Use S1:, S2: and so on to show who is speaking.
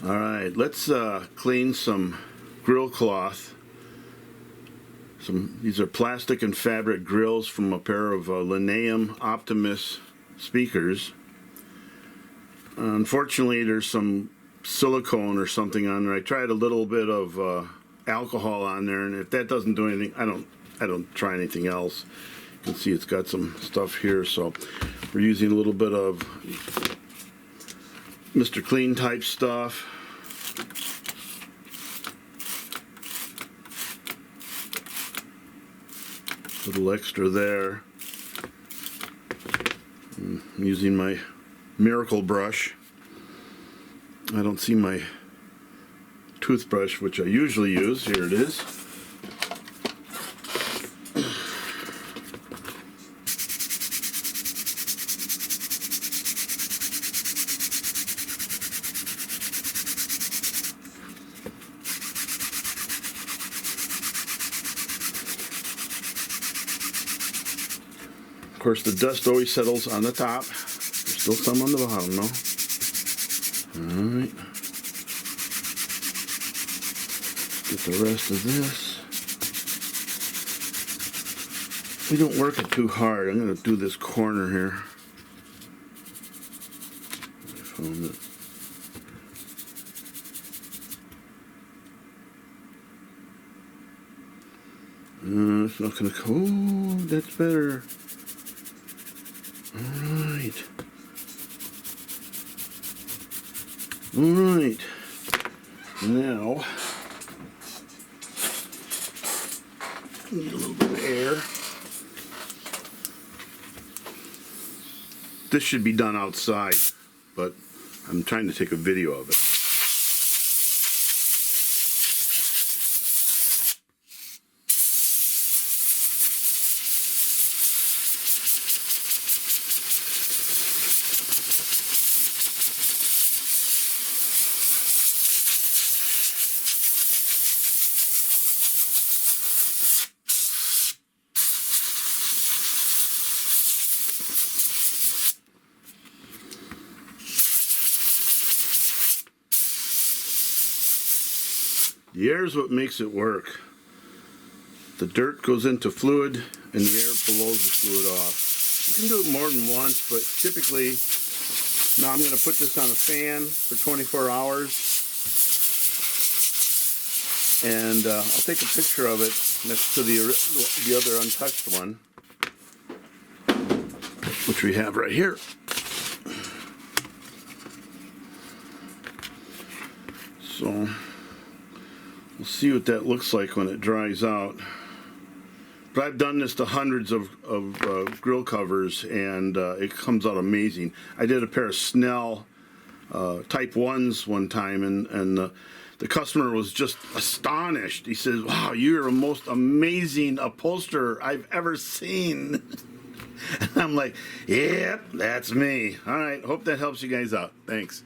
S1: All right, let's clean some grill cloth. These are plastic and fabric grills from a pair of Lineum Optimus speakers. Unfortunately, there's some silicone or something on there. I tried a little bit of alcohol on there, and if that doesn't do anything, I don't try anything else. You can see it's got some stuff here, so we're using a little bit of Mr. Clean type stuff. A little extra there. I'm using my Miracle brush. I don't see my toothbrush, which I usually use. Here it is. Of course, the dust always settles on the top. There's still some on the bottom, though. Alright. Get the rest of this. We don't work it too hard. I'm going to do this corner here. I found it. It's not going to go. Oh, that's better. Alright. Alright. Now, need a little bit of air. This should be done outside, but I'm trying to take a video of it. The air is what makes it work. The dirt goes into fluid and the air blows the fluid off. You can do it more than once, but typically, now I'm going to put this on a fan for 24 hours. And I'll take a picture of it next to the other untouched one, which we have right here. So we'll see what that looks like when it dries out. But I've done this to hundreds of grill covers, and it comes out amazing. I did a pair of Snell Type 1s one time, and the customer was just astonished. He says, "Wow, you're the most amazing upholsterer I've ever seen." And I'm like, "Yep, that's me." All right, hope that helps you guys out. Thanks.